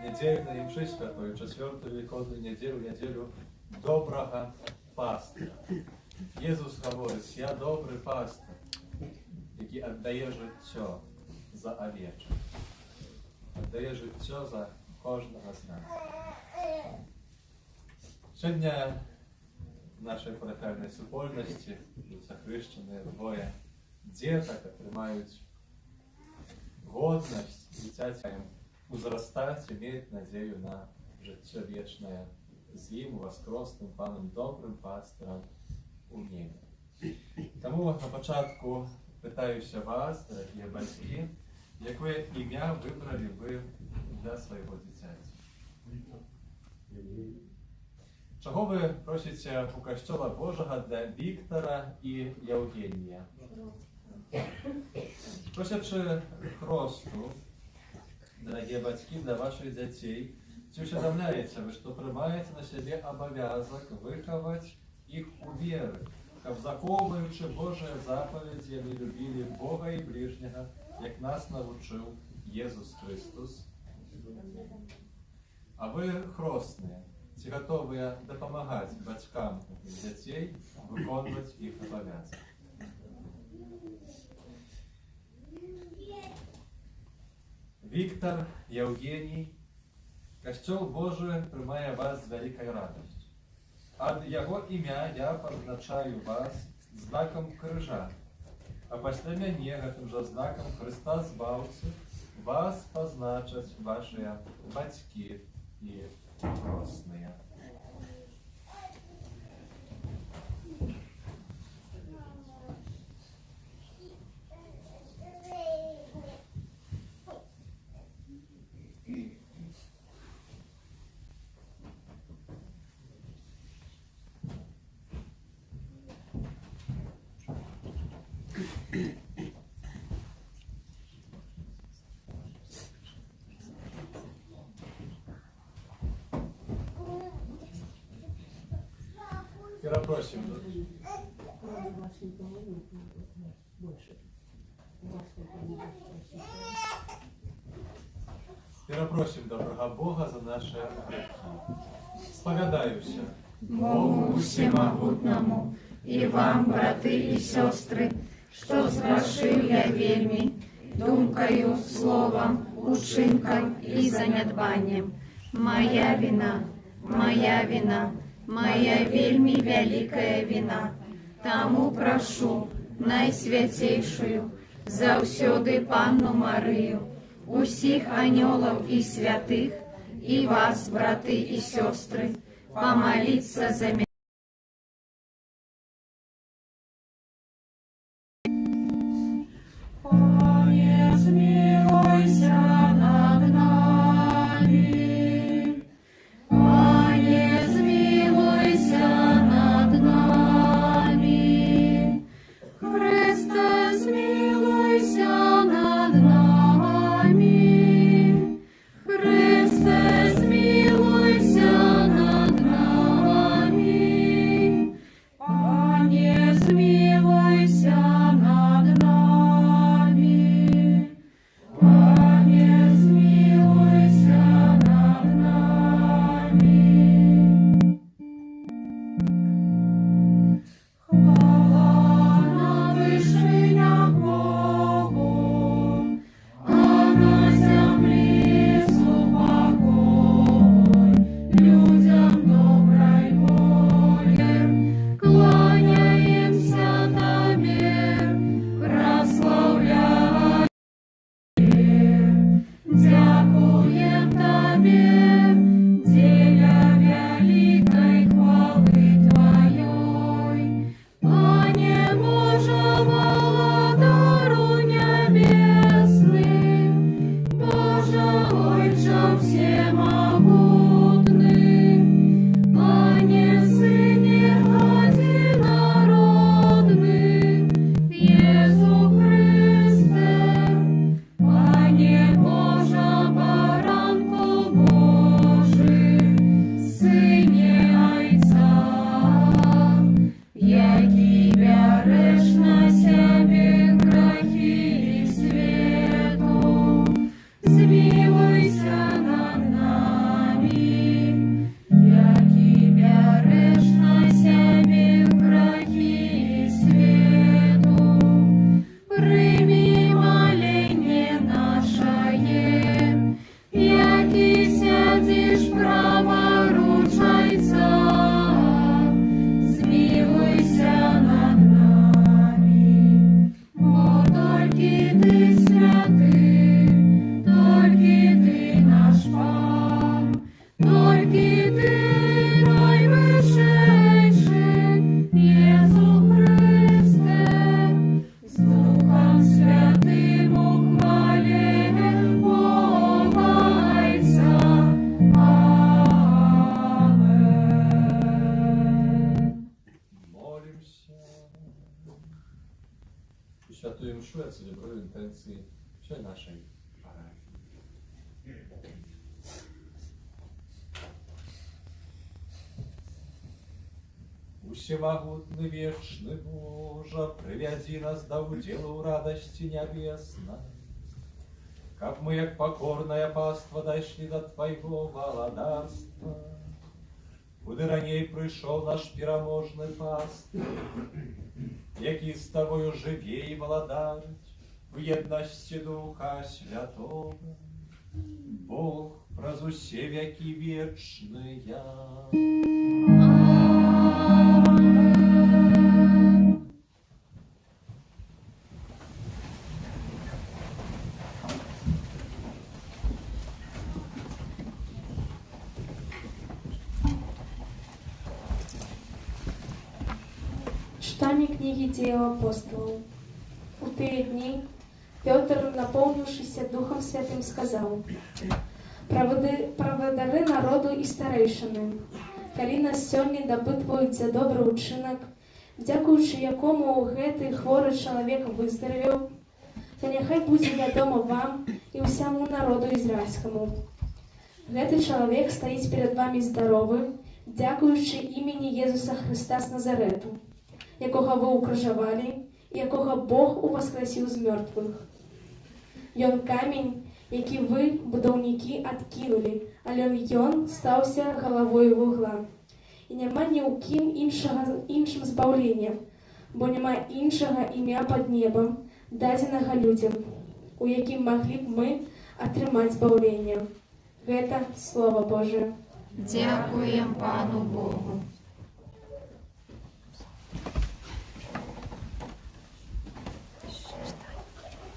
Недельної мши святої, четверту Великодну неділю доброго пастиря. Ісус говорить: я добрий пастир, який віддає життя за овечок, віддає життя за кожного з нас. Сьогодні в нашій парахіальній супольності захрещені двоє діток, отримають годность, дитячим узрастать, иметь надею на життя вечное з Ним, воскресним Паном добрим пастором у небі. Тому на початку питаюся вас, дорогі батьки, яке ім'я вибрали ви для свого дитяті? Чого ви просите у Костьола Божого для Віктора і Євгенія? Просячи хросту, дорогие батьки, для ваших детей, чи усведомляете вы, что принимаете на себе обовязок выховать их у веры, как заковываючи Божие заповеди, они любили Бога и ближнего, як нас научил Иисус Христос. А вы, хростные, чи готовы допомагать батькам детей выполнять их обовязки? Віктор, Євгеній, Костьол Божий приймає вас з великою радістю. А його ім'я я позначаю вас знаком крижа, а після мене, тим же знаком Христа Збавця, вас позначать ваші батьки і хрестні. Перепросим. Перепросим доброго Бога за наши грехи. Споведаюся Богу всемогутному и вам, браты и сестры, что зграшив я вельми, думкою, словом, учинком и занедбанням. Моя вина, моя вельми вялікая віна. Таму прашу найсвяцейшую, заўсёды Панну Марыю, усіх анёлаў і святых, і вас, браты і сёстры, помолиться за меня. Пане, смилуйся над нами. Пане, смилуйся над нами. Христе, смилуйся над нами. Христе, смилуйся над нами. Пане, смилуйся над нами. Пане, смилуйся над нами. Хвала на вышинях Богу, а на земле супокой, людям доброй воли. Кланяемся Тебе, прославляем, дякуем Тебе, деля великой хвалы Твоей. Пане Боже, владару небесный, Боже, Отче всемогутный, Пане Сыне одинородный, Иису Христе, Пане Боже, баранку Божий, Сыне Отца, який береш на себе грехи свету, змилуйся над нами, який береш на себе грехи свету, прими моление наше, який сядешь праворуч Отца, змилуйся над нами, бо тільки Ти святий, тільки Ти наш Пан, тільки Ти найвищейший, Єсу Христе, з Духом Святим у хвалі Бога Отця. Амен. Молимся. І святую мшу я целебрую інтенції всієї нашої парафії. Всемогутный, вечный Боже, привязи нас до уделу радости небесной. Как мы, як покорная паства, дошли до Твоего володарства, куди раней прийшов наш переможний пастир, який з Тобою живе і володарить в єдності Духа Святого, Бог праз усе веки вечные. Читание книги Дел апостолов. У те дни Петр, наполнившийся Духом Святым, сказал: «Праводари народу і старейшини, калі нас сьогодні допитвають за добрий учинок, дякуючи якому гэтый хворий чоловік выздоровел, то нехай буде вядомо вам і усяму народу ізраїльському. Гэты чоловік стоїть перед вами здоровий, дякуючи імені Єсуса Христа з Назарету, якого ви укрижавали, і якого Бог увоскресив з мертвих. Ён камінь, які ви, будаўнікі, адкінули, але ён стаўся галавою вугла. І няма ні ў кім іншым збаўлення, бо няма іншага імя пад небам, дадзенага людзям, у якім маглі б мы атрымаць збаўленне. Гэта Слово Божие. Дякуем Пану Богу.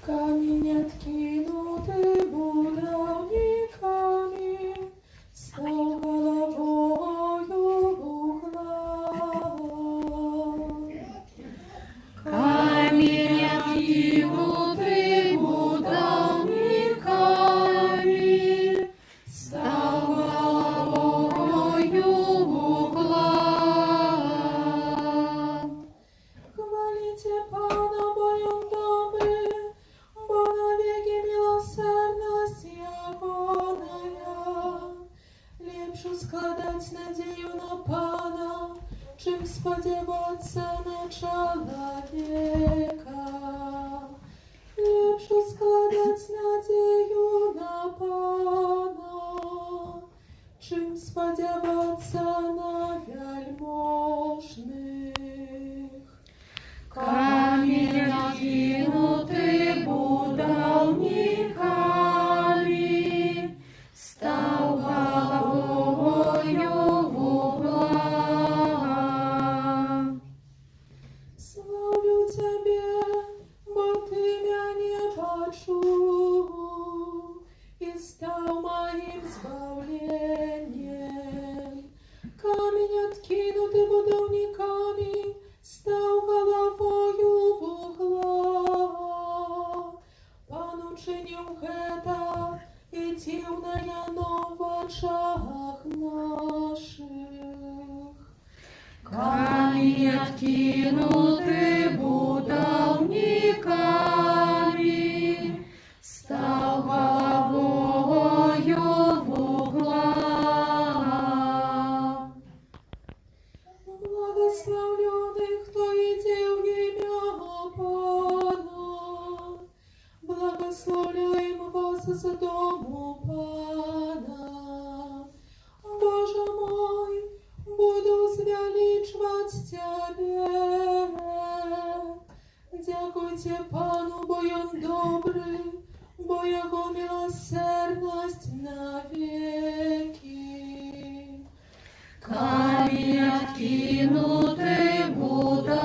Камінь откинутий будовниками, став головою вугла. Камінь откинутий будовниками, став головою вугла. Хвалите Пана, бо Он добрий, бо навеки милосердность Ягоная. Лепшу складать надею на Пана, чим сподіватися на чоловіка. Лепшу складать надею на Пана, чим сподіватися на вельможних. Камінь откинутий будовниками, став головою вугла. Славлю Тебе, бо Ти мене почув і став моїм збавленням. Камінь откинутий будовниками, став головою вугла. Пан учинив гета, і дивная в очах наших. Камінь откинутий будовниками, став головою вугла. Благословленный, кто идет в имя Пана, благословляем вас за дому Пана. Боже мой, буду звеличивать Тебе. Дякуйте Пану, бо Он добрий, бо Його милосердность навеки. Камінь откинутий будовниками,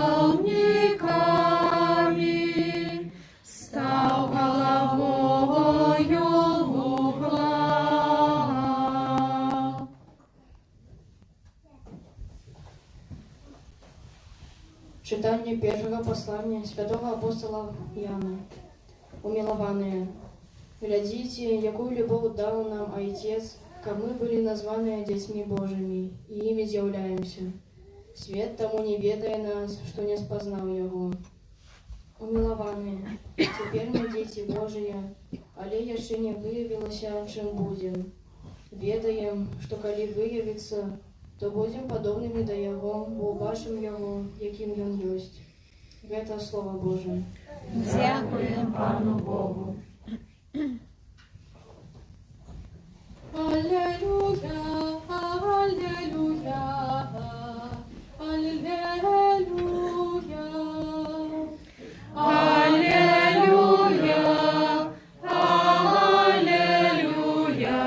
став головою вугла. Читание первого послания святого апостола Иоанна. Умилованные, глядите, якую любовь дал нам Отец, как мы были названы детьми Божьими, и ими являемся. Свет тому не ведая нас, что не спознал Его. Умилованные, теперь мы дети Божьи, але еще не выявилося, чем будем. Ведаем, что коли выявится, то будем подобными до Его, убачим Его, яким Он есть. Это Слово Божие. Дякуємо Пану Богу. Аллилуйя, аллилуйя, аллилуйя, аллилуйя, аллилуйя, аллилуйя.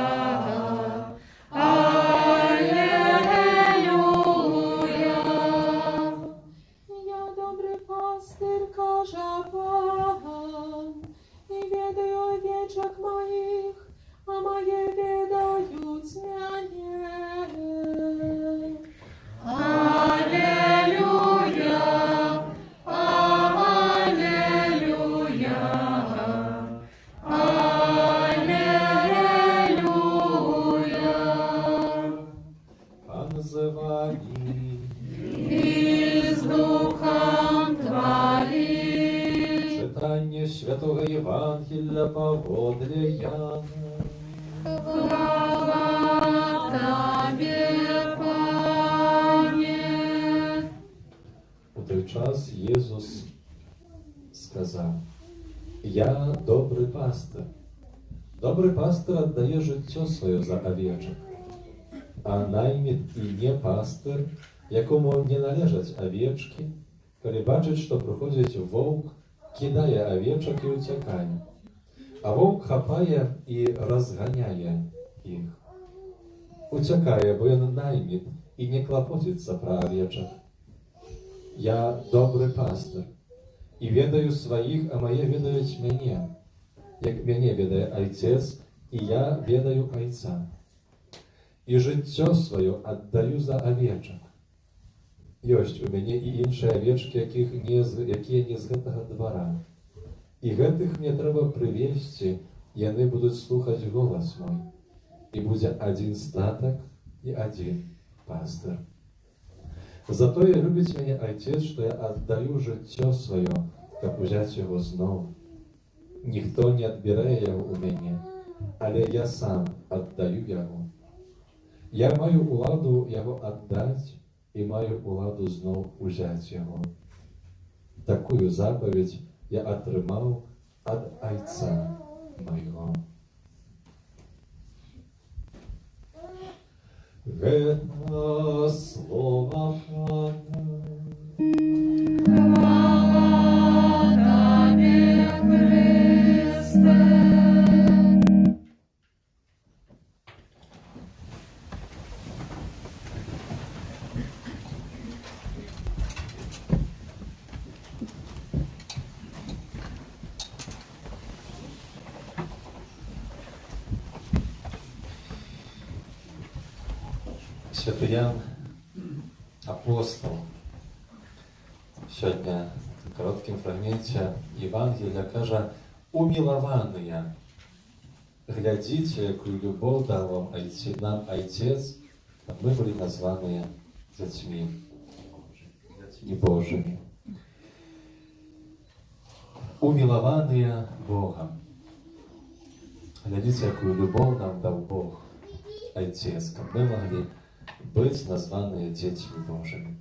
Я добрий пастир, каже Пан, і ведаю овечок моїх, а моє ведають мене. Аллилуйя, аллилуйя, аллилуйя. Пан з вами. І з Духом Твоїм. Читання Святого Євангелія поводле Яна. Слава Тебе, Пане. У той час Єсус сказав: «Я добрий пастир. Добрий пастир віддає життя своє за овечок. А наймит і не пастир, якому не належать овечки, коли бачить, що приходить вовк, кидає овечок і утікає. А вовк хапає і розганяє їх. Утікає, бо він наймит і не клопотиться про овечок. Я добрий пастир. І ведаю сваіх, а мае ведаюць мяне. Як мяне ведае Айцец, і я ведаю Айца. І жыццё сваё аддаю за авечак. Ёсць у мяне і іншыя авечкі, якія не з гэтага двара. І гэтых мне трэба прывесці, яны будуць слухаць голас мой. І будзе адзін статак і адзін пастыр. Затое любіць мяне Айцец, што я аддаю жыццё сваё, каб узяць яго зноў. Ніхто не адбірае яго ў мяне, але я сам аддаю яго. Я маю уладу яго аддаць і маю уладу зноў узяць яго. Такую запаведь я атрымаў ад Айца майго. Гэта слова Пана. Святы Ян, апостол, сёння в кароткім фрагменце Євангелія кажа: «Умілаваныя, глядзіце, якую любоў даў вам нам Айцец, каб мы былі названыя дзяцьмі Божымі». Умілаваныя Богам. Глядзіце, якую любоў нам даў Бог, Айцец, каб мы маглі быць названыя дзецьмі Божымі.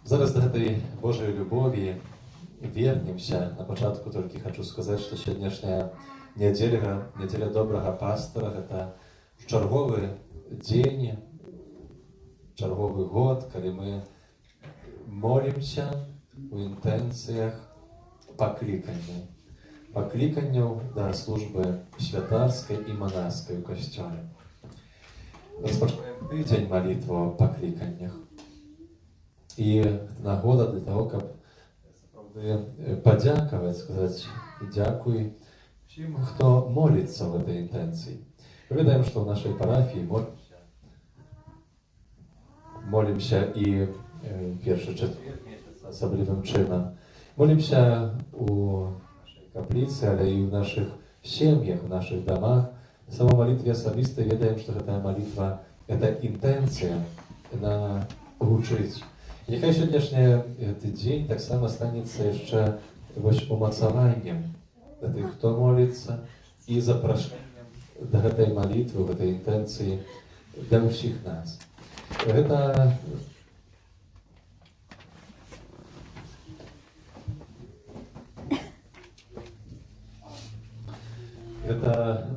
Зараз да гэтай Божай любові вернемся. На пачатку толькі хочу сказаць, што сённяшняя нядзеля добрага пастора — гэта чарговы дзень, чарговы год, калі мы молімся у інтэнцыях пакліканняў да службы святарскай і манаскай у касцёле. Распачнем тыдзень малітву о пакліканнях. І нагода для того, каб падзякаваць, сказаць дзякуй всім, хто моліцца в этой інтэнцыі. Ведаем, што ў нашай парафіі молімся і першы чацвер месяца асаблівым чынам. Молімся у нашай капліцы, але і ў нашых сем'ях, у нашых дамах. Сама молитва асабіста ведаем, што гэтая молитва — это інтэнцыя на гучыць. Няхай сённяшні гэты дзень таксама станецца яшчэ умацаваннем да тых, хто моліцца, і запрашэннем да гэтай молитвы, гэтай інтэнцыі для ўсіх нас. Гэта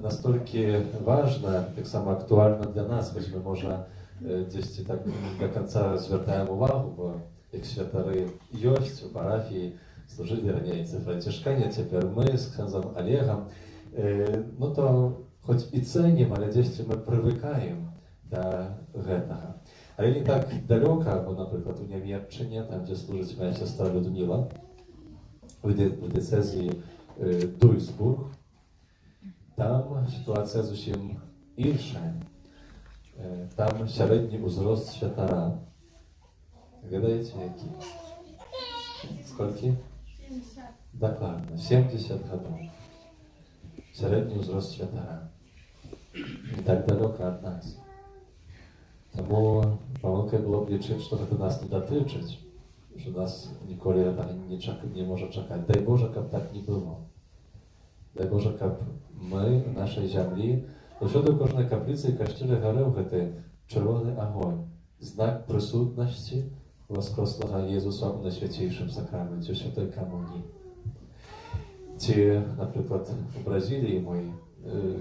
настолькі важна, таксама актуальна для нас, хоць мы, можа, дзесьці так до конца звяртаем увагу, бо як святары ёсць у парафіі, служылі раней францішкане, цяпер мы з ксяндзом Олегам, ну то хоць і цэнім, але дзесьці мы прывыкаем да гэтага. Але не так далёка, бо, напрыклад, у Нямецчыне, там, дзе служыць моя сястра Людміла, у дыцэзіі Дуйсбург, там ситуація зусім іншая. Там сярэдні ўзрост святара. Ведаеце, які? Сколькі? 70. Дакладна, 70 гадоў. Сярэдні ўзрост святара. Не так далёка ад нас. Таму памылкай было б лічыць, што гэта нас не датычыць, што нас ніколі не можа чакаць. Дай Божа, каб так не было. Дай Божа, каб мы, нашай зямлі, заўсёды ў кожнай капліцы і касцёле гарэў гэты чырвоны агонь, знак прысутнасці воскреслага Езуса ў найсвяцейшым сакраменце, у святой камуніі. Ці, напрыклад, у Бразіліі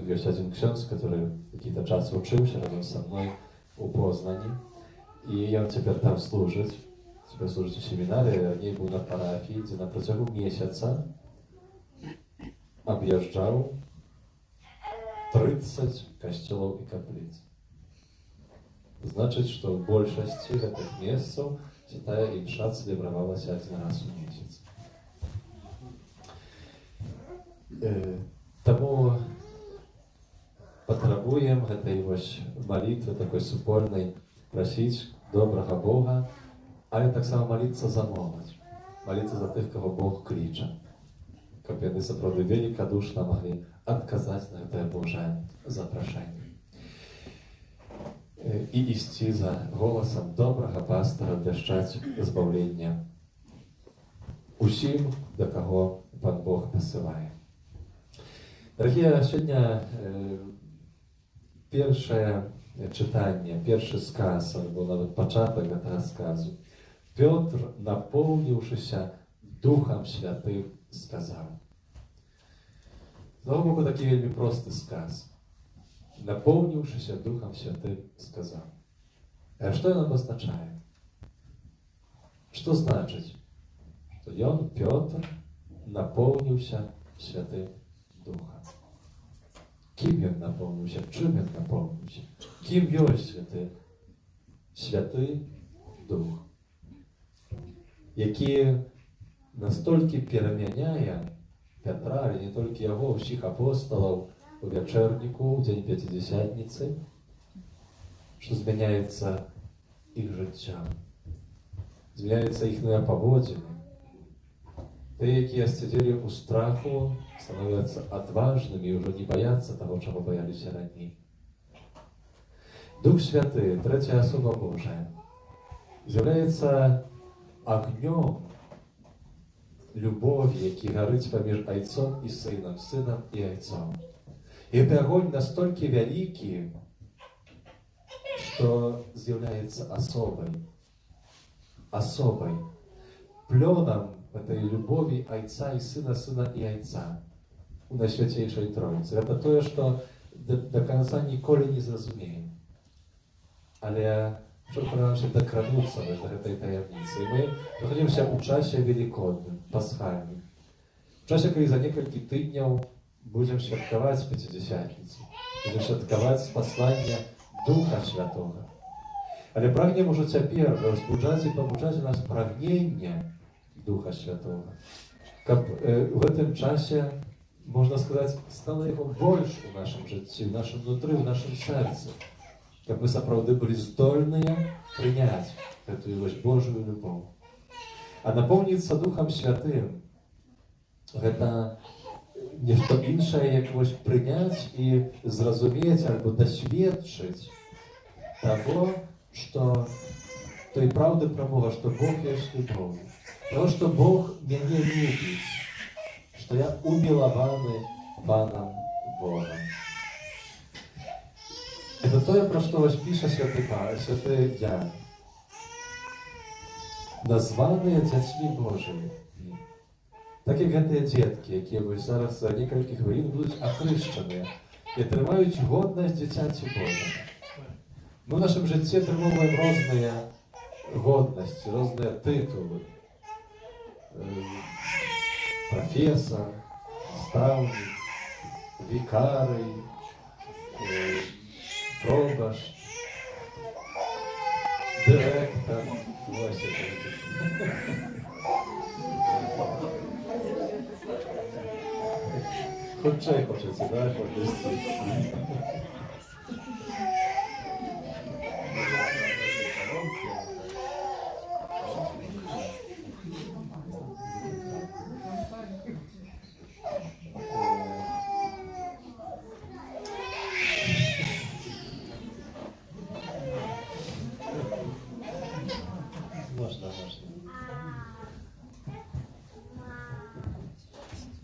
ёсць адзін ksiądz, который які-то час вучыўся разам са мной у Познані, і ён цяпер там служыць, цяпер служыць у семінарыі, раней быў на парафіі, дзе на працягу месяца аб'язджаў 30 касцёлаў і капліц. Значыць, што ў большасці гэтых месцаў Святая Імша цэлебравалася адзін раз у месяц. Таму патрабуем гэтай вось малітвы такой супольнай прасіць добрага Бога, але таксама маліцца за моладзь, маліцца за тых, каго Бог кліча, каб яны сапраўды великадушна маглі адказаць на гэтае Божае запрашэнне і ісці за голасам добрага пастара, абвяшчаць збаўленне усім, да каго Пан Бог пасылае. Дарагія, сёння першае чытанне, першы сказ, альбо нават пачатак гэтага сказу. Пётр, напоўніўшыся Духам Святым, сказаў. З таго боку, такі вельмі просты сказ. Напоўніўшыся Духам Святым, сказаў. А што ён абазначае? Што значыць, што ён, Пётр, напоўніўся Святым Духам? Кім ён напоўніўся? Чым ён напоўніўся? Кім ёсць гэты Святы Дух, які настолькі перамяняе Пятра, але не толькі яго, ўсіх апосталаў у вячэрніку, у дзень Пяцідзясятніцы, што змяняецца іх жыццё, змяняецца іхныя паводзіны. Тыя, якія сядзелі ў страху, становяцца адважнымі і ўжо не баяцца таго, чаго баяліся раней. Дух Святы, трэцяя асоба Божая, з'яўляецца агнём любові, які гарыць паміж айцом і сынам, сынам і айцом. І гэты агонь настолькі вялікі, што з'яўляецца асобай, плёнам этой любові айца і сына, сына і айца у Найсвяцейшай Троіцы. Гэта тое, што да канца ніколі не зразумеем. Але пастараемся дакрануцца да гэтай таямніцы. І мы знаходзімся ў часе велікодным, пасхальным. У часе, калі за некалькі тыдняў будзем святкаваць Пяцідзясятніцу, будзем святкаваць пасланне Духа Святога. Але прагнем ужо цяпер разбуджаць і пабуджаць у нас прагненне Духа Святого. Каб у гэтым часе, можна сказаць, стала яго больш у нашым жыцці, у нашым нутры, у нашым сэрцы. Каб мы сапраўды былі здольныя прыняць гэтую вось Божую любоў. А напоўніцца Духам Святым — гэта нешта іншае, як вось прыняць і зразумець альбо дасведчыць таго, што той праўды пра Бога, што Бог ёсць любоў. Того, што Бог мяне любіць, што я умілаваны Панам Богам. Это тое, пра што вось піша святы Ян. Названыя дзяцьмі Божымі. Так як гэтыя дзеткі, якія вось зараз за некалькі хвілін будуць ахрышчаныя і атрымаюць годнасць дзіцяці Божага. Мы ў нашым жыцці атрымоўваем розныя годнасці, розныя тытулы. Професор, наставник, викарий, пробаш, директор. Хоча хочеться, да,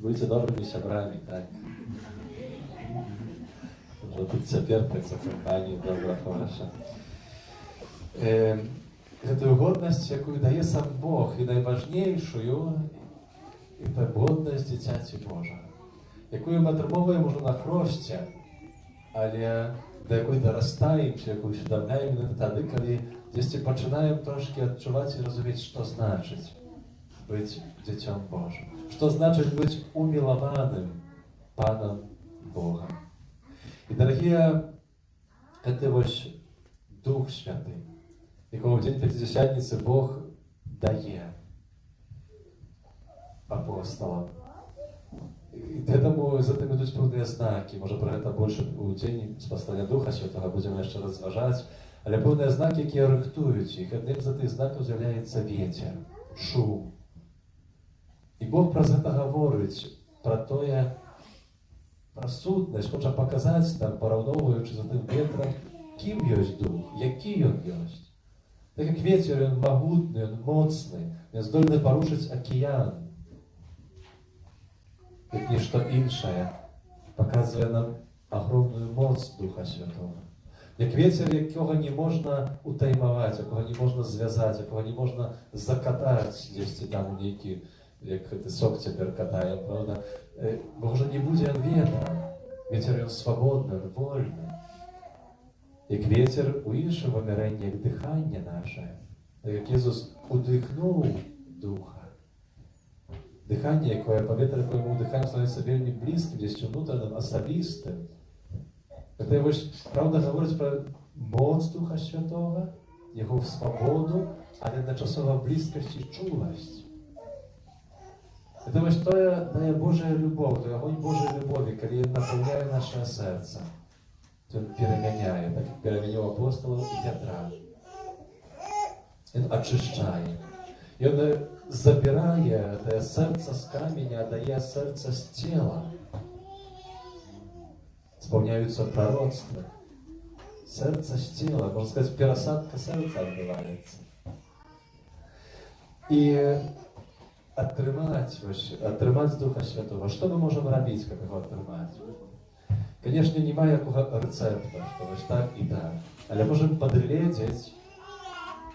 Будьте добрыми сябрамі, так? Можа быць цяпер так за кампанію добра, хороша. Гэтую годнасць, якую дае сам Бог, і найважнейшую, гэта годнасць дзіцяці Божага, якую мы атрымоўваем ужо на хросце, але да якой дарастаем, ці якую усведамляем тады, калі дзесьці пачынаем трошкі адчуваць і разумець, што значыць быць дзіцём Божым. Што значыць быць умілаваным Панам Богам. І, дарагія, гэта вось Дух Святы, якого в дзень Пяцідзясятніцы Бог дае апостолам. І гэтаму затым ідуць пэўныя знакі. Можа, пра гэта больш у дзень спаслання Духа Святога будзем яшчэ разважаць. Але пэўныя знакі, якія рыхтуюць іх. Адным з гэтых знакаў з'яўляецца вецер, шум. І Бог праз гэта гаворыць пра тое, пра сутнасць, хоча паказаць нам, параўноўваючы з тым ветрам, кім ёсць дух, які ён ёсць. Так як вецер, ён магутны, ён моцны, ён здольны парушыць акіян. Як нішто іншае паказвае нам агромную моц Духа Святого. Як вецер, якога не можна утаймаваць, якога не можна звязаць, якога не можна закатаць дзесьці там у нейкі, як гэты сок цяпер катае, правда? Бо ўжо не будзе ён ветрам. Вецер ён свабодны, ён вольны. Як вецер у іншым вымярэнні, як дыханне нашае. Як Езус удыхнуў Духа. Дыханне, якое паветра, якое мы ўдыхаем, становіцца вельмі блізкім, дзесьці ўнутраным, асабістым. Гэта вось, правда, гаворыць пра моц Духа Святога, яго свабоду, але адначасова блізкасць і чуласць. Гэта вось тое дае Божая любоў, той агонь Божай любові, калі ён напаўняе нашае сэрца. Ён перамяняе, так як перамяніў апостолаў і Пятра. Ён ачышчае. Ён забірае тае сэрца з каменя, дае сэрца з цела. Спаўняюцца прароцтвы. Сэрца з цела, можна сказаць, перасадка сэрца адбываецца. І атрымаць Духа Святого. Што мы можам рабіць, каб яго атрымаць? Канешне, няма якога рэцэпта, што вось так і так. Але можам падгледзець,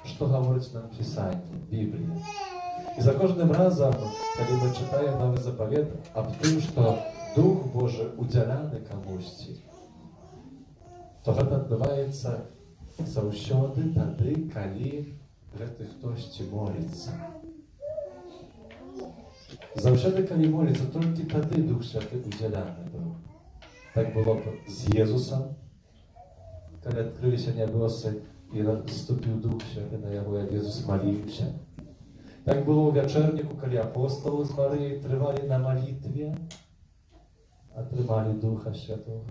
што гаворыць нам Пісанне, Біблія. І за кожным разам, калі мы чытаем Новы Запавет аб тым, што Дух Божы удзяляны камусьці, то гэта адбываецца заўсёды тады, калі гэты хтосьці моліцца. Заўсёды, калі моліцца, толькі тады Дух Святы удзяляны быў. Так было з Езусам, калі адкрыліся нябёсы і наступіў Дух Святы на яго, як Езус маліўся. Так было ў вячэрніку, калі апостолы з Марыяй трывалі на малітве, атрымалі Духа Святого.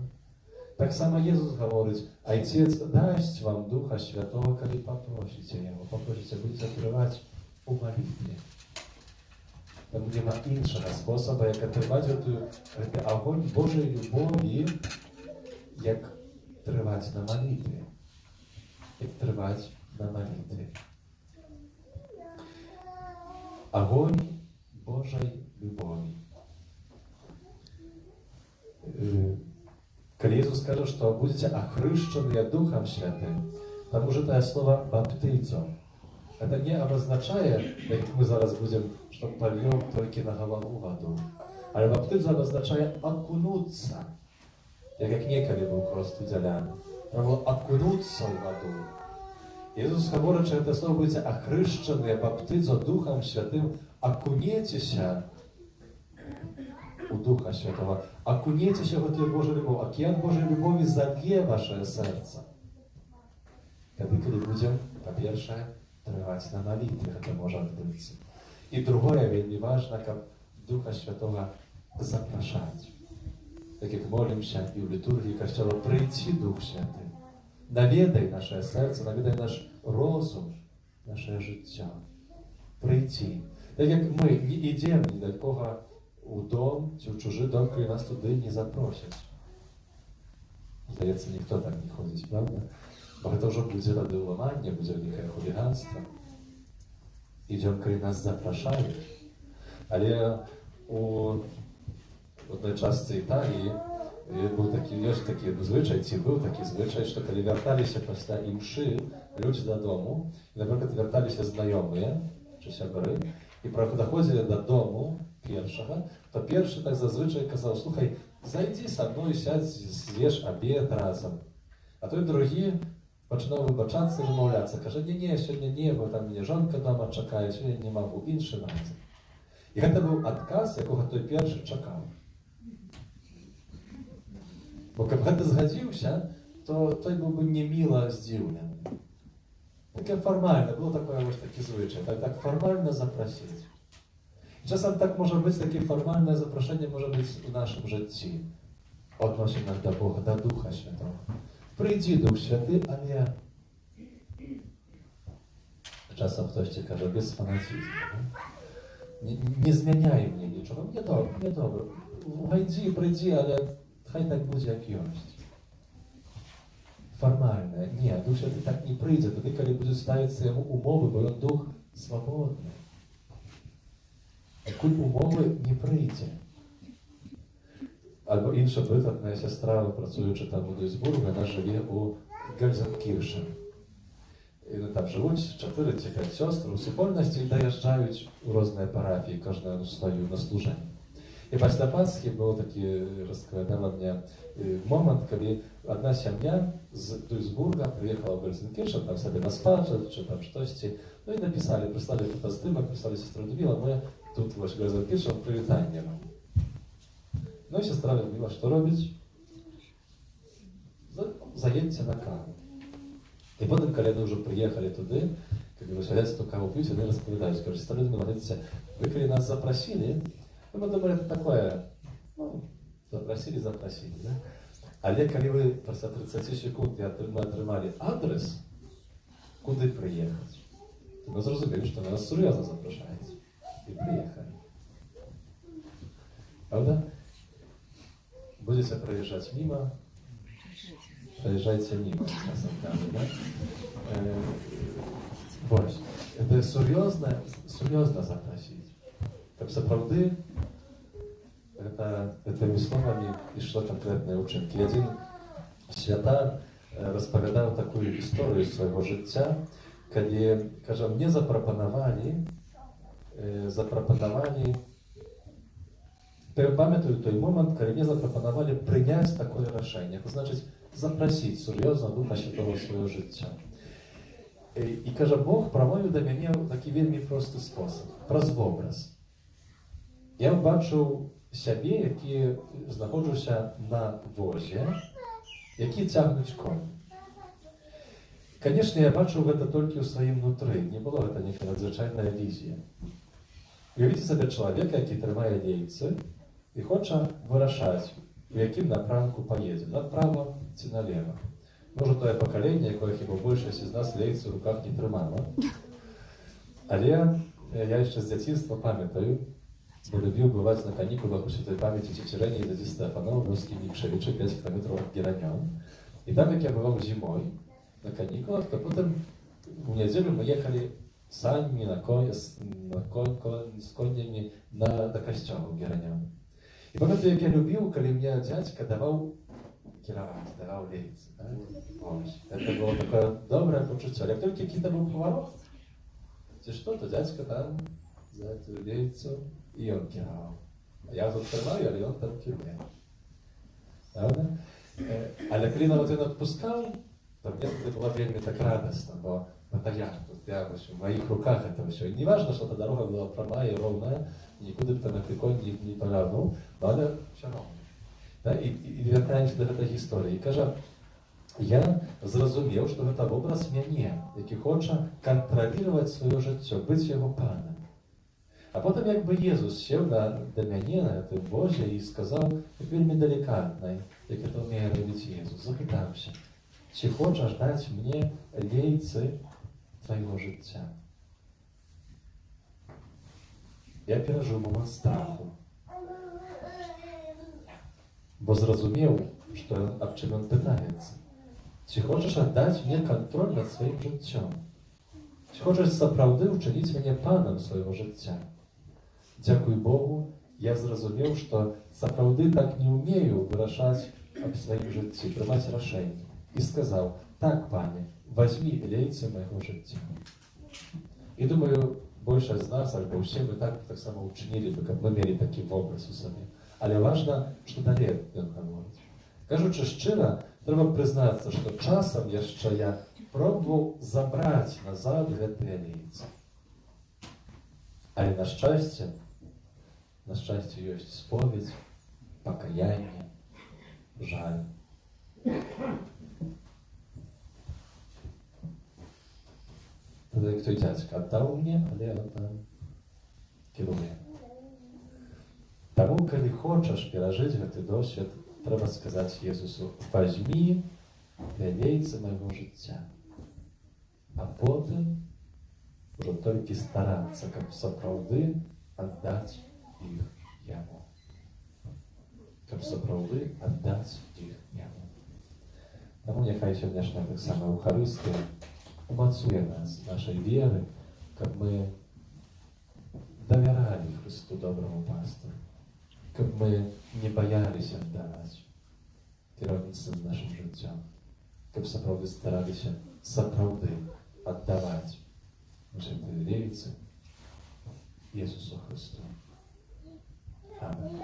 Так само Езус гаворыць: Айцец дасць вам Духа Святого, калі папросіце яго, папросіце, будзеце трываць у малітве. Там няма іншага спосаба, як атрымаць гэты агонь Божай любові, як трываць на малітве. Як трываць на малітве. Агонь Божай любові. Калі Езус скажа, што будзеце ахрышчаныя Духам Святым, там ужытае слова «баптызо». Гэта не абазначае, як мы зараз будзем, што пальём толькі на галаву ваду. Але баптызо абазначае акунуцца, як некалі быў хрост удзяляны. Треба акунуцца ў ваду. Езус гаворыць, што гэта слово будзеце ахрышчаныя баптызо Духам Святым, акунецеся у Духа Святого, акунецеся ў гэтую Божую любоў. Акіян Божай любові залє вашае сэрца. Тады, калі будзем, па-першае, трываць на малітве, гэта можа адбыцца. І другое, вельмі важна, каб Духа Святого запрашаць. Так як молімся і ў літургіі касцёла, прыйдзі Дух Святы. Наведай нашае сэрца, наведай наш розум, нашае жыццё. Прыйдзі. Так як мы не ідзем ні да кога у дом ці ў чужы дом, калі нас туды не запросяць. Здаецца, ніхто так не ходзіць, правда? Бо гэта ўжо будзе тады ўламанне, будзе нейкае хуліганства. Ідзём, калі нас запрашаюць. Але у одной частцы Італіі ёсць такі звычай, ці быў такі звычай, што калі вярталіся пасля імшы людзі дадому, і, напрыклад, вярталіся знаёмыя, чи сябры, і даходзілі дадому першага, то першы так зазвычай казаў: слухай, зайдзі са мной, сядь, з'еш абед разам. А той другі пачынаў выбачацца і вымаўляцца, кажа: не, сёння не, бо там мяне жонка дома чакае, сёння не магу, іншы раз. І гэта быў адказ, якога той першы чакаў. Бо каб гэта згадзіўся, то той быў бы неміла здзіўлены. Takie formalne, było taki zwyczaj, tak formalne zaprosić. I czasem tak może być, takie formalne zaproszenie może być w naszym życiu. Odnosi nas do Boga, do Ducha Świętego. Przyjdzie Duch Święty, a czasem ktoś ci każe, bez fanatyzmu. Nie zmieniaj mnie niczego. Nie dobro. Wejdzie, przyjdzie, ale chaj tak będzie jak jest. Formalne. Nie, Duch Święty tak nie przyjdzie. Wtedy, kiedy będzie stawiać sobie umowy, bo on Duch swobodny. Kul umowy nie przyjdzie. Albo inny przykład, moja siostra pracująca tam u Duisburgu, ona żyje u Gelsenkirchen. Tam żyją 4 czy 5 siostr u Супольності i dojeżdżają u różne parafii, każda stoi na służeniu. I после Пасхи był taki, rozkładała mnie moment, kiedy jedna семья z Duisburga przyjechała w Gelsenkirchen, tam sobie na spacer, czy tam coś, no i napisali, przysłali fotozdymach, przysłali siostrę Ludmilę, my тут w Gelsenkirchen przywitanie mam. No i siostra mówiła, co robić? Zajęcie na kawę. I potem, kiedy już przyjechali tudy, kiedy wysiadali tę kawę pić, oni rozpowiadali, że siostra Ludmila, wiecie, wy kiedy nas zaprosili, no bo to takie, no, zaprosili, да? Ale kiedy wy po 30 sekund my otrzymali adres, kudy przyjechać, to my zrozumieli, że nas seriously zapraszają. I przyjechali. Prawda? Будете проезжать мимо, проезжайте мимо, на самом деле, да? Вот. Это серьезно запросить. Так сапраўды, этими словами и шло конкретные учинки. Один святар распавядаў такую историю своего жыцця, калі, кажа, мне запропонowali pamiętam ten moment, kiedy mnie zaproponowali przyjąć takie решение, to znaczy zaprosić seriously Ducha Świętego w swoje życie. I każe, Bóg prowadził do mnie w taki wielmi prosty sposób, przez obraz. Ja zobaczył siebie, jaki znajduje się na wozie, jaki ciągnąć koń. Конечно, я бачив це тільки у своїм внутрі, не було це ніяка надзвичайна візія. Уявіть собі чоловіка, який тримає лейці і хоче вирішати, у яким напрямку поїде, направо чи наліво. Може, то є покоління, яке хіба більшість із нас лейці в руках не тримало. Але я ще з дитинства пам'ятаю, бо любив бувати на канікулах у святої пам'яті Тетірені і Дяді Стефана в Руській Мікшевичі, 5 кілометрів від Геранян. І там, як я бував зимою, на каникулах, то потом в неделю мы ехали санями с конями до костела в Геранян. И помните, как я любил, когда мне дядька давал кировать, давал лейцы. Да? Это было такое доброе почувствие. Как только какие-то был поворот, если что, то дядька там за эту лейцу, и он кировал. А я тут открываю, а он там кивает. Правда? Але когда вот он отпускал, то мне это было вельми так радостно, бо это я в моих руках это все. И не важно, что эта дорога была прямая и ровная, никуда бы там конь не повернул, но она все равно. Да? И вертаемся до этой истории. И кажа, я зрозумел, что это образ меня, який хоче контролировать свое життя, быть его паном. А потом якби Єсус сів до мене на этой возе и сказал, як вельми деликатно, як это умеє робити Єсус, запитався, чи хочеш дати мені лейці твоего життя? Я пережив момент страху, бо зрозумів, що об чим він питається. Чи хочеш віддати мені контроль над своїм життям? Чи хочеш справді вчинити мене паном свого життя? Дякую Богу, я зрозумів, що справді так не вмію вирішати об своїм житті, приймати рішення. И сказал, так, пане, возьми лейцы моего життя. И думаю, больше из нас, альбо все мы так само учинили бы, как мы имели такий образ у себе. Але важно, що далі він говорить. Кажучи щиро, треба признатися, що часом я пробував забрати назад ці лейці. Але на щастя є сповідь, покаяння, жаль. Wtedy jak twój dziadka dał mnie, ale on tam kieruje. Тому, коли хочеш пережити гэты досвід, треба сказати Єсусу: «Возьми вялейцы майго жыцця». А потым уже толькі старацца, каб сапраўды аддаць іх Яму. Каб сапраўды аддаць іх Яму. Таму няхай сённяшняя таксама Еўхарыстыя умацуе нас, нашай веры, каб мы давяралі Христу доброму пастыру, каб мы не баяліся аддаваць кіраўніцтвам нашым жыццём, каб сапраўды стараліся сапраўды аддаваць гэтыя лейцы Jesúsu Chrystu. Amen.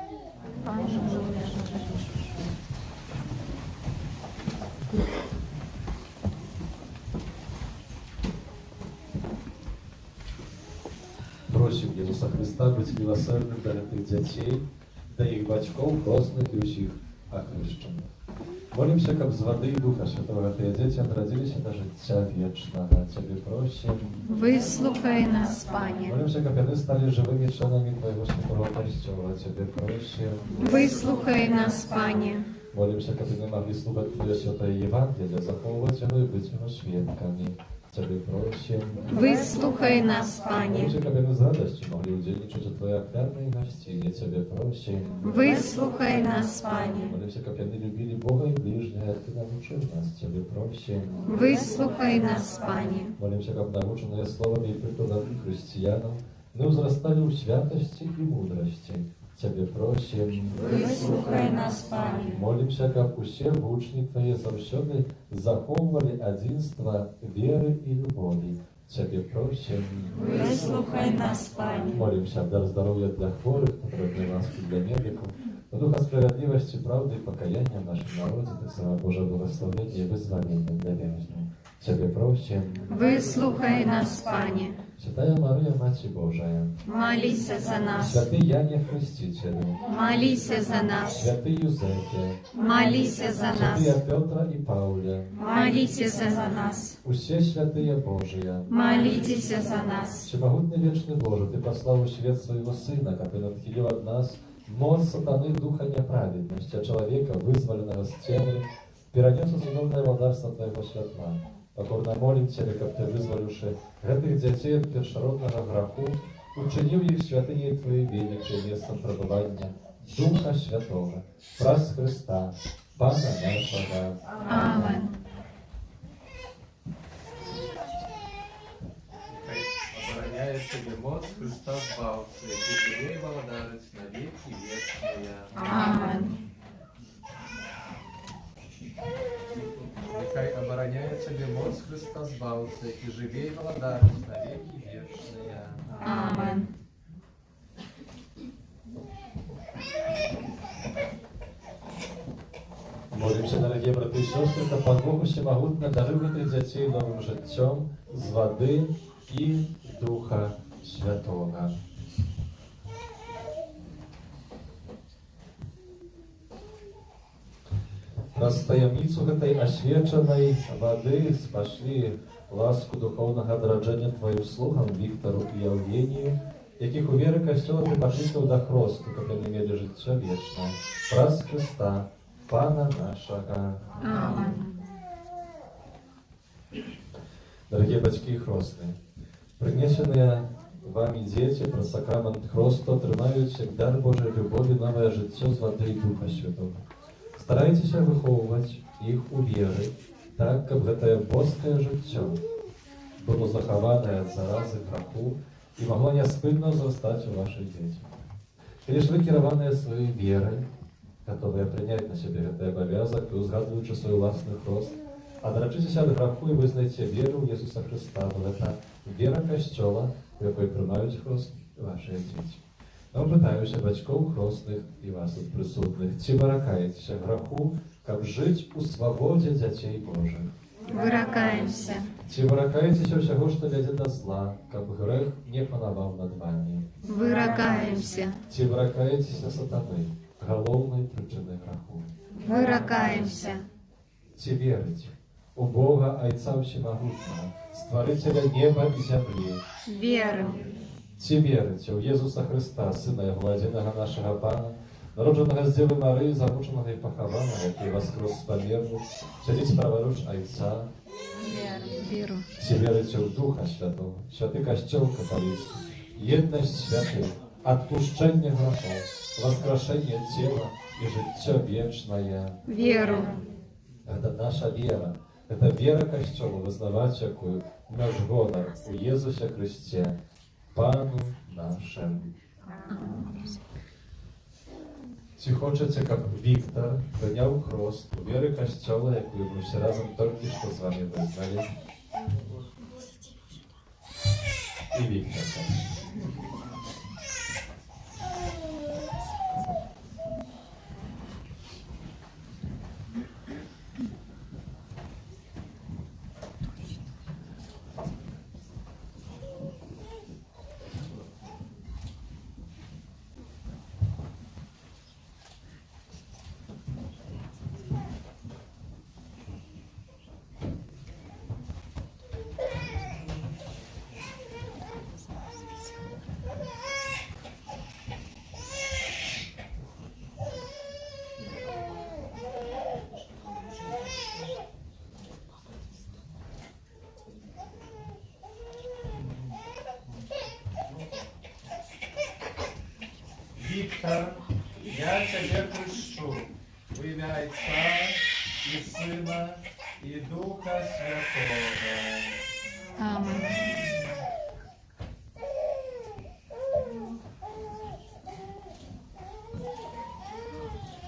Просим Иисуса Христа быть милосердным для этих детей, для их батьков, хрестных и всех охрещенных. Молимся, как с воды и Духа Святого, эти дети народились до життя вечного. Тебе просим. Выслухай нас, Пане. Молимся, как они стали живыми членами Твоего Святого Костола. Тебе просим. Выслухай нас, Пане. Молимся, как они могли слухать Твое Святое Евангелие, заховывать его и быть его свидками. Тебе просим. Выслухай нас, Пане. Молимся, как они с радостью могли удельничать от Твоей оферной гостине. Тебе просим. Выслухай нас, Пане. Молимся, как они любили Бога и ближнего, Ты научил нас. Тебе просим. Выслухай нас, Пане. Молимся, как наученные словами и прикладами христианам, мы возрастали в святости и мудрости. Тебе просим. Выслухай нас, Пане. Молимся, как усе вучні Твои завсёды заховывали единство веры и любови. Тебе просим. Выслухай нас, Пане. Молимся, дар здоровья для хворых, потребной ласки для медиков, духа справедливости, правды и покаяния в нашем народе, так само Божие благословение и вызволение для вязней. Тебе просим. Выслухай нас, Пане. Святая Мария, Мать Божия, Молися за нас. святый Яне Хрестителю, Молися за нас. святый Юзефе, Молися за нас. святые Петра и Пауля, Молися за нас. усе святые Божия, Молитесь за нас. всемогутный вечный Боже, Ты послал в свет Своего Сына, который отхилил от нас моц сатаны духа неправедности, а человека, вызволенного с темы, перенес усыновленное владарство Твоего святла. Покорно молим Тебя, как Ты, вызволивши этих детей от першородного греху, учинил их святыней Твоей великой местом пребывания Духа Святого, праз Христа, Пана нашего. Амен. Обороняє себе моц Христа Збавця, який живий володарець на віки вічні. Амен. Нехай обороняє тебе моц Христа Збавця, який живий володарець на віки вічні. Амен. Молимся, дорогие браты и сестры, да Пан Бог всемогутно дарует этих детей новым життем з воды и Духа Святого. Праз таямніцу гэтай асвечанай вады спашлі ласку духовнага адраджэння Твоим слугам Віктору і Евгенію, якіх у веры Касцёла Ты паклікаў да хросту, каб яны мелі жыццё вечнае. Праз Христа, Пана нашага. Амен. Дорогие батьки и хростные, принесенные вами дети про сакрамент хросту отрымают дар Божьей любови, новое життё з воды и Духа Святого. Старайтесь выховывать их у веры, так, как гэтае боскае жыццё было захаванае ад заразы граху и могло няспынна ўзрастаць у ваших детях. Калі ж вы кіраваныя своей верой, готовые принять на себе гэты абавязак и узгадываючы свой уласны хрост, отрачитесь от граху и вызнайте веру в Иисуса Христа, бо это вера Костела, в якой приймають хрост ваші діти. Я питаюся батьків хростних і вас тут присутних, чи ви ракаєтеся граху, каб жить у свободі дітей Божих? Выракаемся. Чи ви ракаєтеся всього, що веде до зла, каб грех не панував над вами? Выракаемся. Чи ви ракаєтеся сатани, головної причини граху? Выракаемся. Чи вірите, у Бога Отца Всемогутнего, Створителя неба и земли. Веру. Ці вірите у Єсуса Христа, Сина Його єдиного нашого Пана, народженого з Діви Марії, замученого і похованого, який воскрес з померлих, сидить праворуч Отця. Веру. Ці вірите у Духа Святого, святий Костел католицький, єдність святих, отпущення грехов, воскрешення тіла и життя вечное. Веру. Это наша вера. Это вера Костела, вызнавать якую наш гонор у Єсусе Христе, Пану нашим. Ці хочеться, як Віктор прийняв хрест у віри Костела, яку ми всі разом тільки що з вами визнали. І Віктор теж. Віктор, я тебе крещу в ім'я Отця і Сина і Духа Святого. Аминь.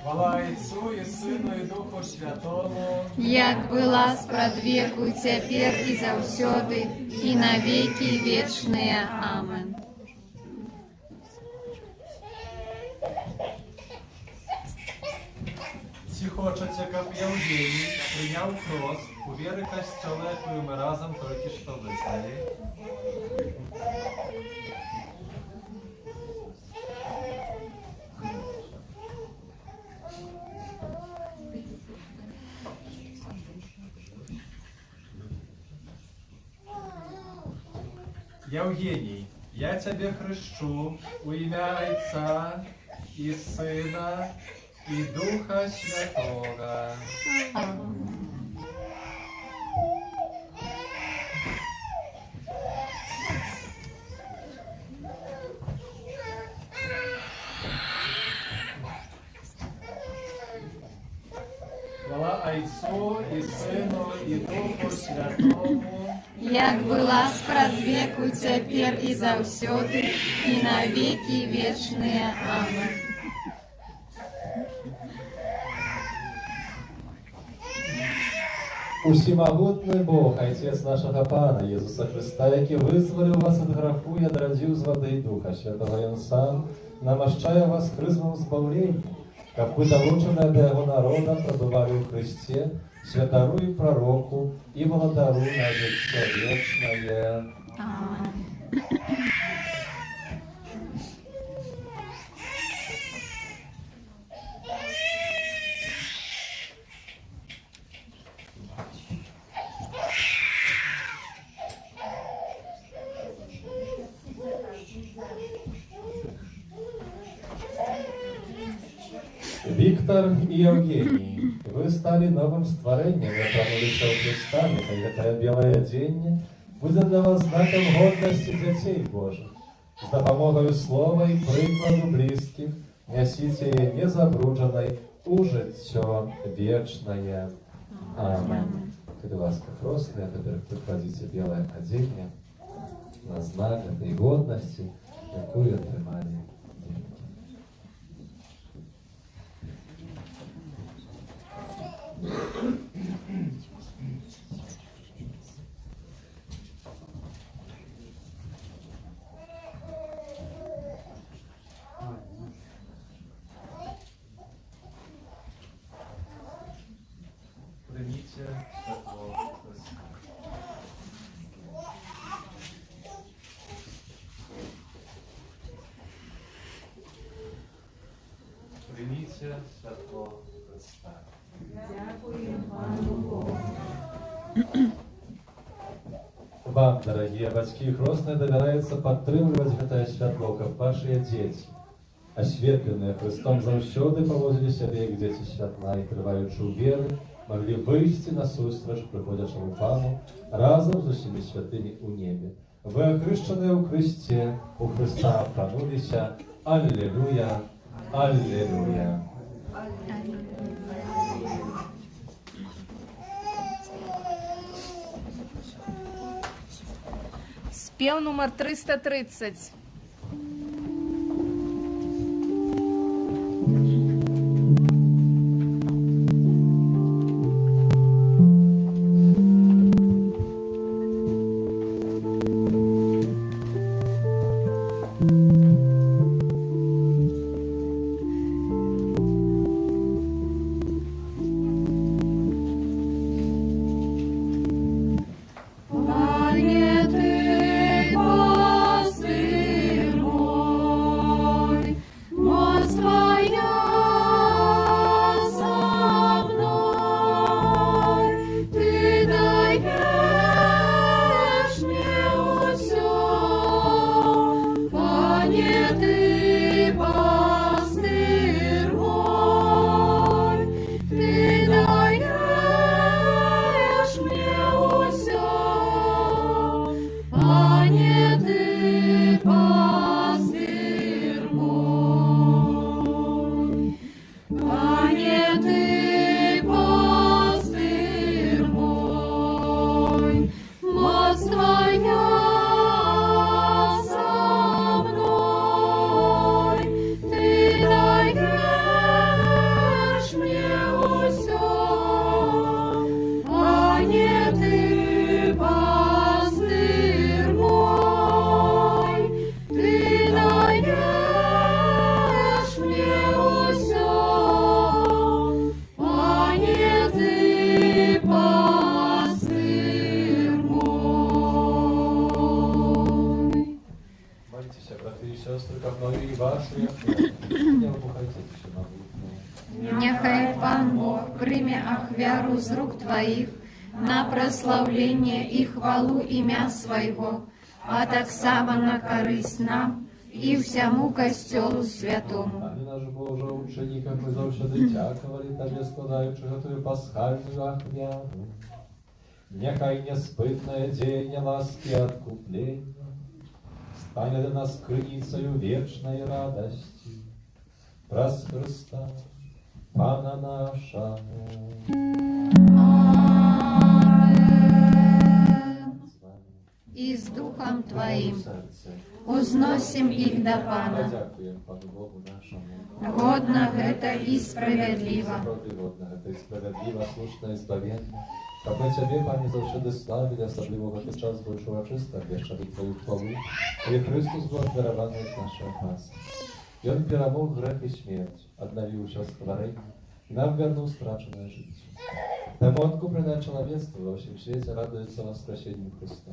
Хвала Отцу і Сину і Духу Святому. Як была спрадвеку, цяпер і заўсёды, і на веки вечные. Аминь. Ці хочеться, щоб Євгеній прийняв хрест у віри Костела, яку ми разом тільки що визнали. Євгеній, я тебе хрещу у ім'я Отця і Сина і Духа Святого. Хвала Отцу і Сину і Духу Святому. Як была спрадвеку, цяпер і заўсёды, і на веки вечные. Аминь. Усімагутний Бог, Отець нашого Пана, Єсуса Христа, який визволив вас від греху і одрадив з води і Духа Святого, Він сам намощає вас хризмом збавлення, как вы, долученные до Его народа, пробывали в Христе, святару и пророку, и володару на життя вечное. Аминь. Виктор и Евгений, вы стали новым створением, обернулись у Христа, и это белое оденье будет для вас знаком гордости детей Божьих. С допомогою слова и прикладу близких несите ее незабрудженной у життя вечное. Аминь. Коли ласка просто, теперь прикладите белое оденье на знак этой годности, якую отримали. Примите святого Христа. Примите святого Христа. Дякую, Пану Богу. Вам, дорогие бацькі і хросныя, давяраецца падтрымліваць гэтае святло, каб вашыя дзеці, асветленыя Христом, заўсёды паводзілі сябе як дзеці святла і, трываючы ў веры, маглі выйсці насустрач прыходзячаму Пану разам з усімі святымі ў небе. Вы ахрышчаныя ў Христе, у Христа апрануліся. Аллилуйя, аллилуйя. Спев номер 330. Пане, Ты пастырь мой, мост Твоя со мной, Ты даешь мне усё. Пане, Ты пастырь мой, Ты даешь мне усё. Пане, Ты пастырь мой, Пане, Ты пастырь мой, мост Твоя со мной, Ты даешь мне усё. Пане, Ты пастырь мой, Ты даешь мне усё. Пане, Ты пастырь мой. Молитесь, братья и сестры, ко мною и ваши, не опухайте еще на блудные. Нехай Пан Бог прийме ахвяру з рук Твоїх на прославлення і хвалу ім'я Свого, а так само на користь нам і всьому костьолу святому. Пане наш Боже, учениках ми завжди дякували Тобі, складаючи готую пасхальную ахвяру. Нехай неспытное деяние ласки и откупления станет для нас крыницею вечной радости. Праз Христа, Пана нашего. Амінь. З вами. І з Духом Твоїм Серце. узносим їх до Пана. Дякуємо Пану Богу нашому. Годно гэта і справедливо. Сапраўды годна, гэта і справядліва, слушна і збавенна. Каб мы Цябе, Пане, заўсёды славілі, асабліва ў гэты час больш урачыста абвешчалі Твою хвалу, калі Христус быў абдараваны як наша паса. Ён перамог грэх і смерць, аднавіў усё стварэнне і нам вярнуў страчанае жыццё. Таму адкупленае чалавецтва ва ўсім свеце радуецца воскресенню Христа.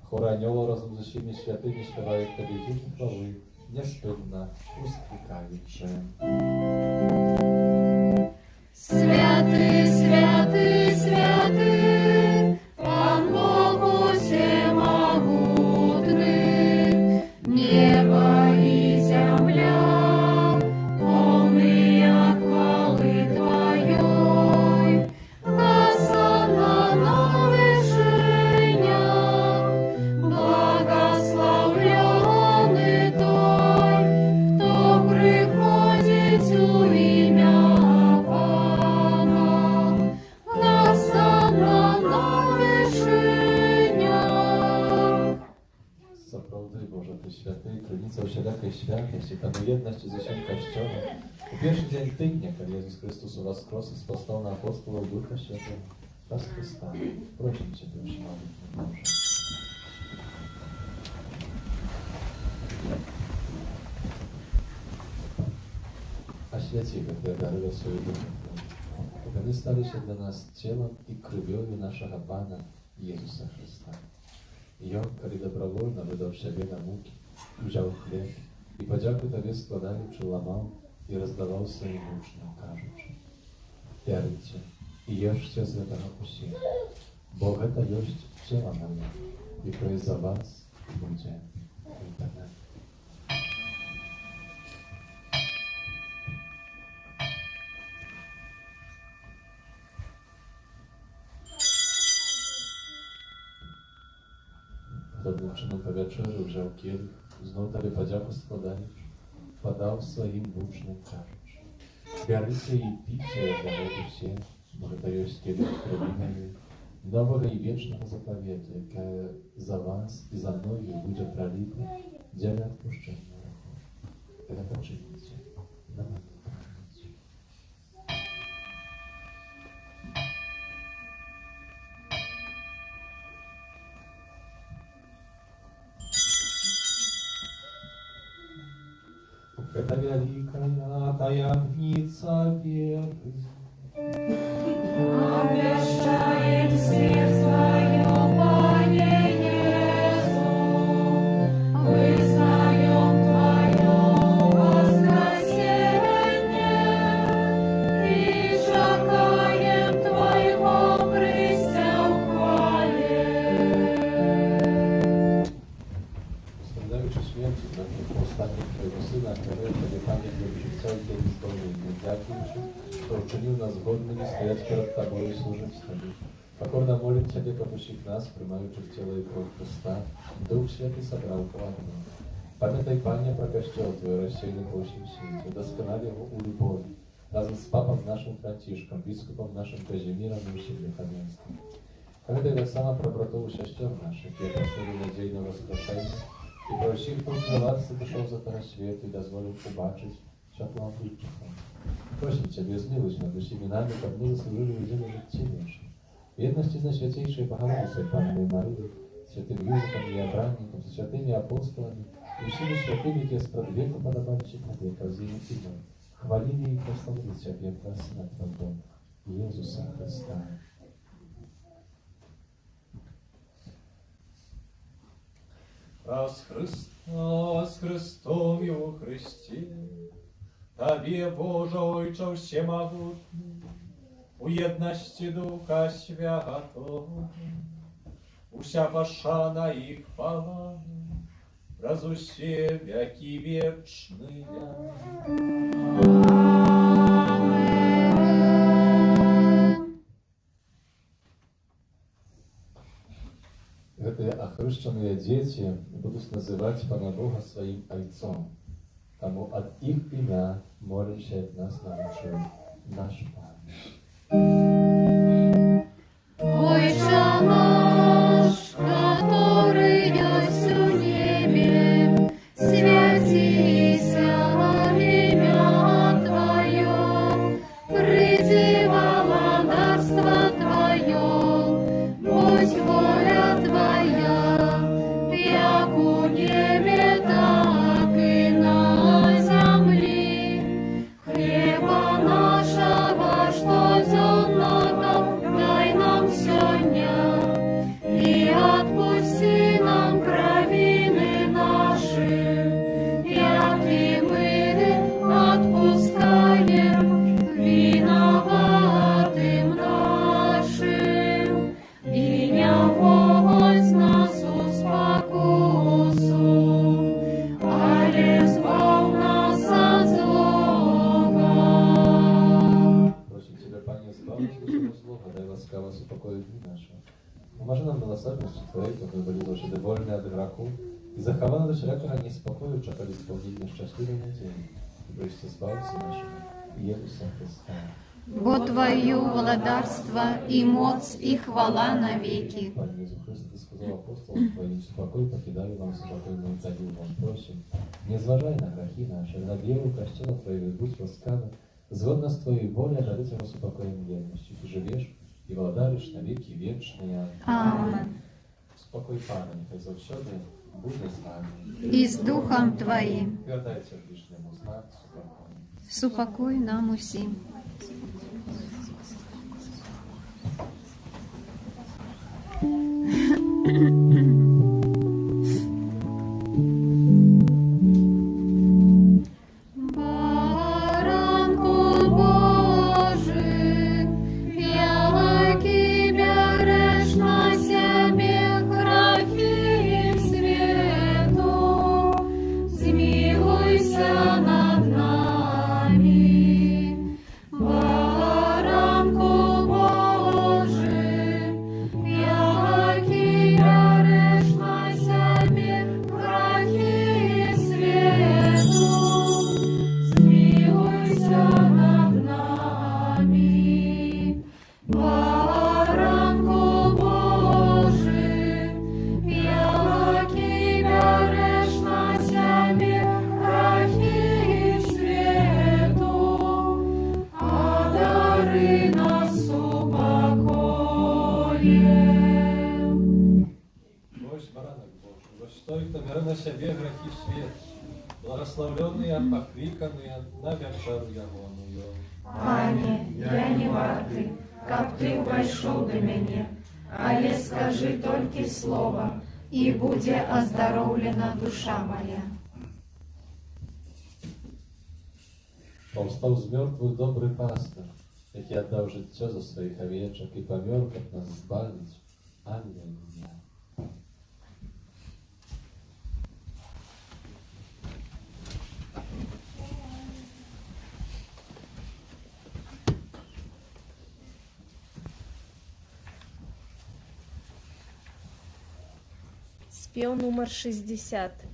Хор анёлаў разам з усімі святымі спяваюць Табе гімн хвалы, няспынна усклікаючы. Святый, святый, святый, Пан Бог всемогутный, небо и земля, полные хвалы Твоей, Госанна на вершинях, благословленный Той, кто приходит у имя Пана, Госанна на вершинях. Сапраўды, Боже, Ты святы, крыніца ўсялякай святасці, Таму єднасці з усім Касцёлам. У першы дзень тыдня, калі Єсус Христос воскрес і спаслаў на апостолаў Духа Святого, праз Христа, просім Цябе, усімалітны Боже. Освяти гэтыя дары сваю Духа, каб яны сталіся для нас целам і крывёю нашага Пана Єсуса Христа. І ён, калі добровольно выдаў сябе на мукі, узяў хлеб і падзяку Табе складаючы ламаў і раздаваў сваім вучням, кажучы: «Бярыце і ешце з гэтага усе, bo гэта ёсць цела мае, якое за вас будзе выканане. Podobnym czynu po wieczerzy wziął kielich, znów tobie podziaku składając, podał swoim włócznym karcz. Zgarnijcie i pijcie, jak zamówi się, bo to jest kielich krewiny nowego i wiecznego zapowietu, jakie za was i za mnogich będzie pralite, dzielę odpuszczenia. Tak to czynicie. Na mnie pamięć. Это великая таямница веры. Обещаем сердце свое, Пане Иисус, вызнаем Твое воскресение и чекаем Твоего престя в хвале. Wspominając o śmierci dla ostatnich Twojego Syna, który Tobie Panie wierzył całkiem spełnieniem, jakim to uczynił nas godnymi стоять перед Тобой и служить Тебе. Покорно молим Тебя, попущих нас, приймаючи в тіло і кров Христа, Дух Святий собрав по одному. Пам'ятай, Пане, про костел Твой, розсеяний по всім світі, досконали його у любові, разом з папом нашим Францишком, біскупом нашим Казіміром і всім духовенством. Пам'ятай так само про братов і сестер наших, які просили надійного розпрошення, і про всіх, хто впливався, пішов за того світу і дозволив побачити światła wyczuchą. Proszę Ciebie, zmiłuj nad усіми нами, щоб ми заслужили людину житті наше. В єдності з найсвятейшою Богородицею Панною Марією, святим Юзефом і Абранником, з святими апостолами і всіми святими, які спред віку подобаючи Тебе, казіни Тебе, хвалили і прославили Тебе, Сина Твого, Єсуса Христа. Раз Христос Христом и у Христе, Тобі, Боже Ojcze Всемогутний, у єдності Духа Святого, уся пошана и хвала, раз усе веки вечные. Гэтыя ахрышчаныя дзеці будуць называць Пана Бога сваім айцом. Таму ад іх імя молімся, як нас навучыў наш Пан. Отче наш, который есть в небе, святися имя Твое, приди володарство Твое, будь воля Твоя, як у небе, так и на земле. Хлеба нашего, что земного, дай нам сегодня, и отпусти нам провины наши, яки мы отпускаем виноватым нашим, и не вводь нас в спокусу, але избавь нас от злого. Просим Тебя, Пане, избавить от всего злого, дай ласкаво супокоить дни наши. Поможи нам милосердностью Твоей, как мы были завжди вольны от греху, и захованы до всякого неспокою, чекали исполнения счастливой недели, и прежде избавься нашего Иисуса Христа. Бо Твою владарство и моц и хвала навеки. Пане Иисус Христос, Ты сказал апостолам Твоим, спокой покидаю вам, спокойно даю вам, просим. Не зважай на грехи наши, на веру костела Твоего, будь ласкавы, згодно с Твоей волей дарить вам спокоем верностью. Ты живешь и владаришь на веки вечные. Амен. Спокой Пана, нехай завсёды буде з нами. И с Духом Твоим. Гадайте ближнему знак, спокойно. Супокой нам усім. Баранку Божий, який грешна Вось баранок Божий, вось той, хто бере на себе грехи свет, благословленные, покликанные на вечеру ягоную. Пане, я не варты, каб ты увайшоў да мяне, але скажи толькі слова, і будзе аздароўлена душа моя. Powstał z mертвых dobry pasterz, jaki oddał życie za swoich owieczek i pomierł, kab nas zbawić. Alleluja. Спеў нумар 60.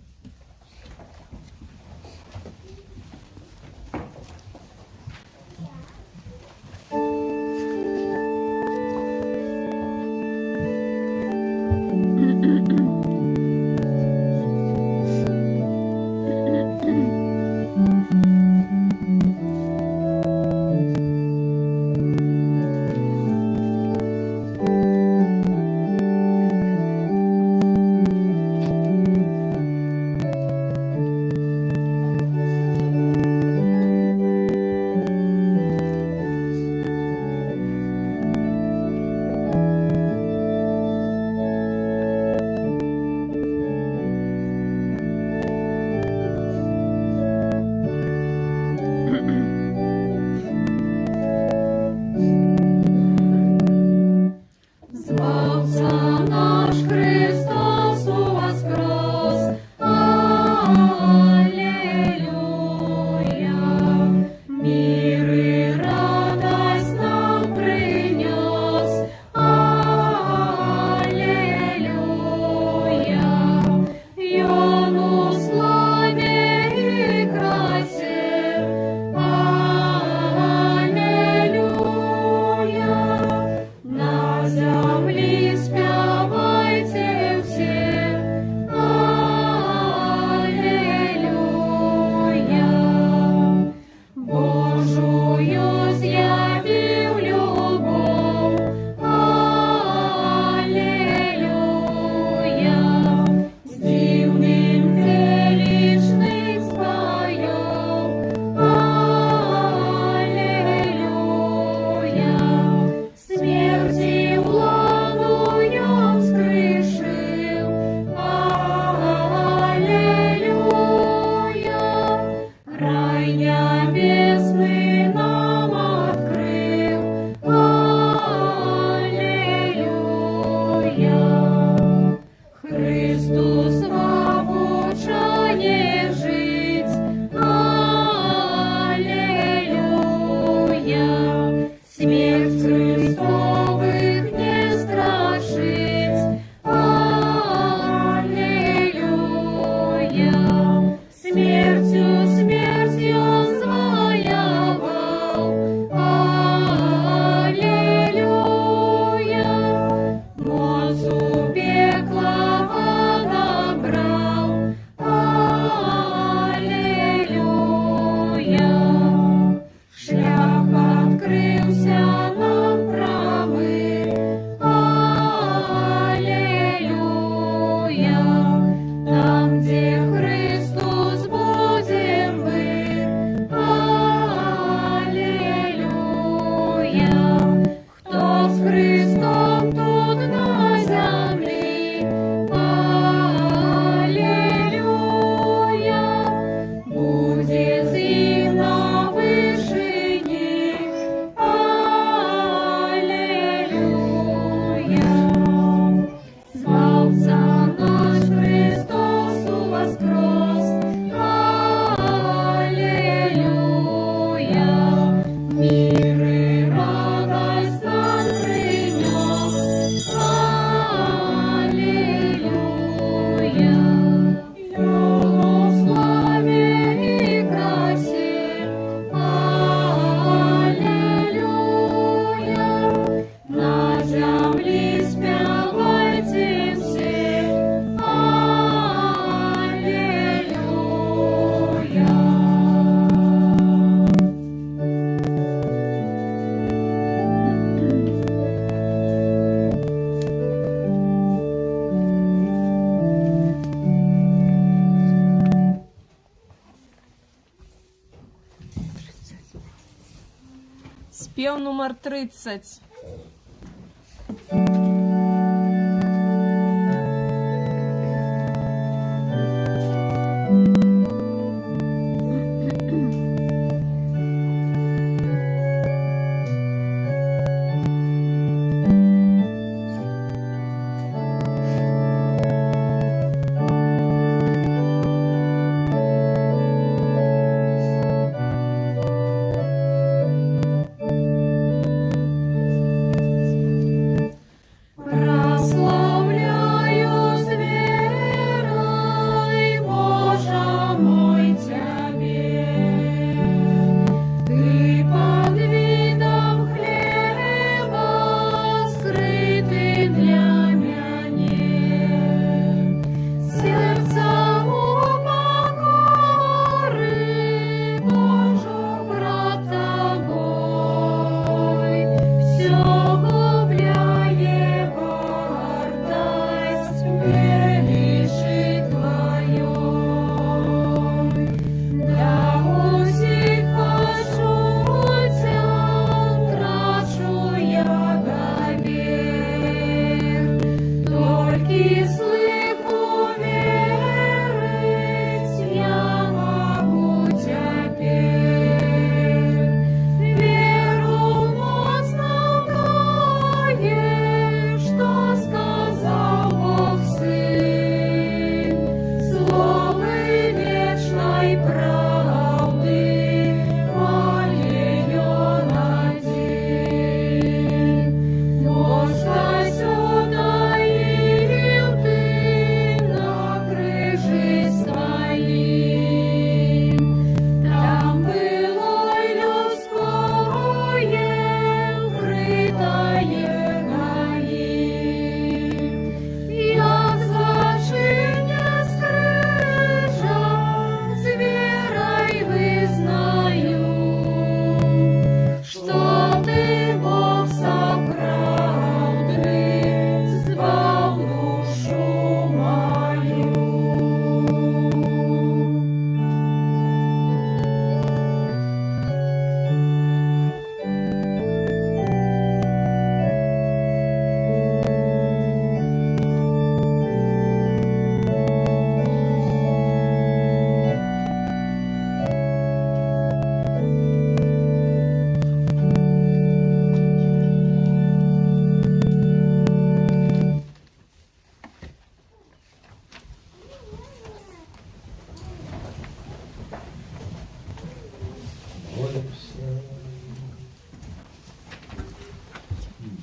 Спев номер 30.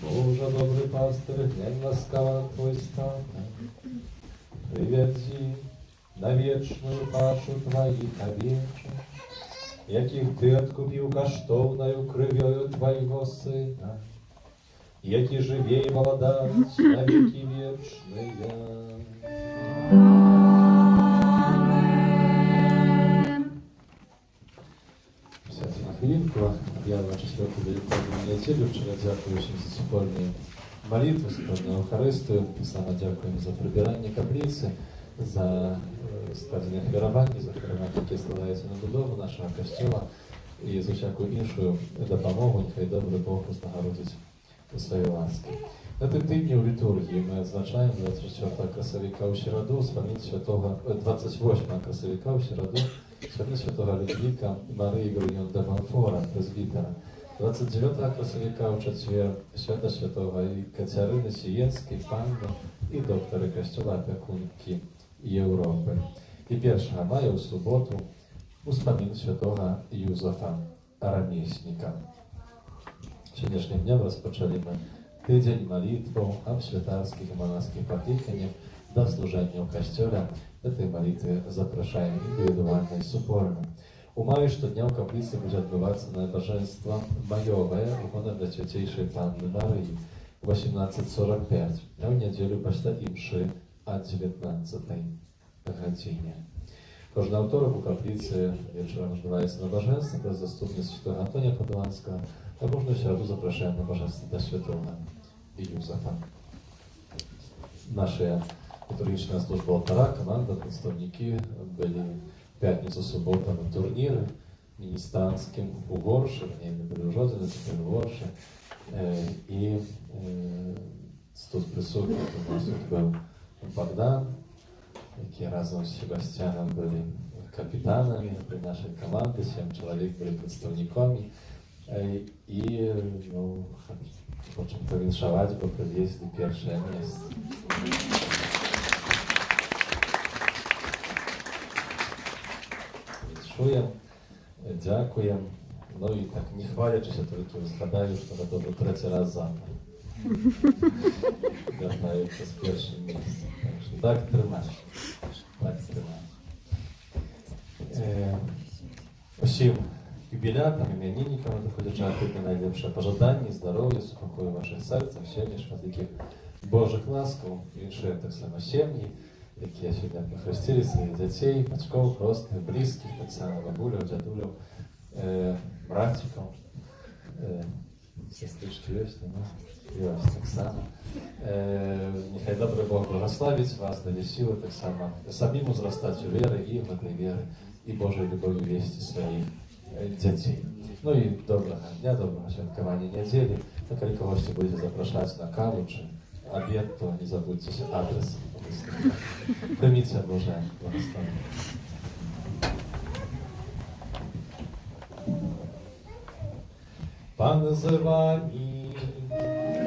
Боже, добрый пастырь, глянь ласкаво на твой стан. Приведzi na wieczną paszu Twoich owieczek, jakich Ty odkupił kosztowną krwią Twojego Syna, jaki żywiej władać na wieki wieczne. Сядьте на хвилинку, объявлю четвертую великодную неделю. Вчера дякую всем за супольную молитву, супольную Евхаристию. И саме дякуємо за прибирання каплиці, за складення хвірування, за хвірування, яке складається на будову нашого костюла і за всяку іншу допомогу, нехай добрий Бог вознагородить у своїй ласки. На тим тижні у літургії ми відзначаємо 24 красовика у середу, спомінь святого, 28 красовика у середу, спомінь святого Людвіка Марії Груньон де Монфора, презбітера. 29 красовика у четвер свята святого Катерини Сієнської, панни і доктори Костюла опікунки Європи. І 1 мая у суботу у спомін святого Юзефа Рамісника. Сьогоднішнім днем розпочали ми тиждень молитву об святарських і монашських покликаннях до служення в костелі. Этой молитвы запрошаем индивидуально и супорно. У маю щодня в каплиці буде відбуватися набоженство майове у honor для Святейшей Панны Марии в 18:45, а в неділю після імши о 19 годині. Кожен второк у каплиці вечором відбувається набоженство про заступництво святого Антонія Падуанського, а кожну середу запрошуємо набоженство до святого Юзефа. Наша літургічна служба алтара, команда, представники були в п'ятницю, суботу на турніри. міністранським у Ворші, вони не були в Жодзині, тепер у Ворші. І тут присутній у нас був Богдан, які разом з Себастьяном були капітанами при нашій команді, 7 чоловік були представниками. І хочемо повіншувати, бо привезли перше місце. Віншуємо, дякуємо. Ну і так, не хвалячися, тільки згадаю, що на добу 3-й раз завтра. Вертаються з першим місцем. Так тримаєш. Так тримаєш. Усім юбілятам, іменинникам доходячати найліпше пожадання, здоров'я, спокою в ваших серцях, щедріших, таких Божих ласкав, іншої так само сім'ї, які сьогодні похрестили своїх дітей, батьків, родственників, близьких, так само бабулів, дядулів, братиків, сестрички є, і вас так само. Нехай добрий Бог благословить вас, дає сили так само самим зростати у віри і в этой віри, і Божої любові вести своїх дітей. Ну і доброго дня, доброго святкування неділі. Так, коли когось будете запрошати на каву чи обід, то не забудьте адрес. Прийміть Боже благословення. Пан з вами.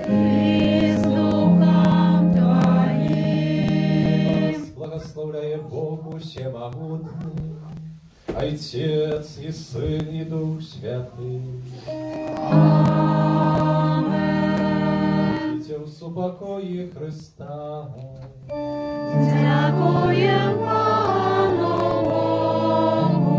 И с Духом Твоим. Вас благословляє Бог всемогутний, Отец и Сын и Дух Святый. Амен. Идите в супокое Христа. Дякуємо Пану Богу.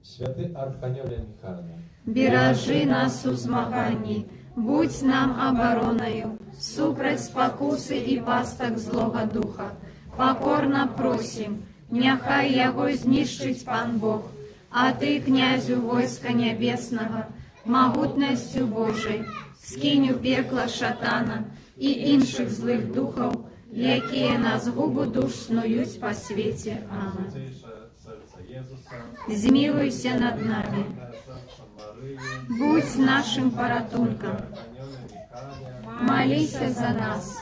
Святый Архангеле Михайле, Бережи нас у змаганні, будь нам обороною, супроть спокуси і пасток злого духа. Покорно просим, нехай його знищить Пан Бог, а ти, князю войска небесного, могутністю Божий, скинь у пекло шатана і інших злих духов, які на згубу душ снують по світі. Амен. Святейше серце Єзуса, Змилуйся над нами, серце Марії, будь нашим порятунком, Архангеле Михайле, молися за нас.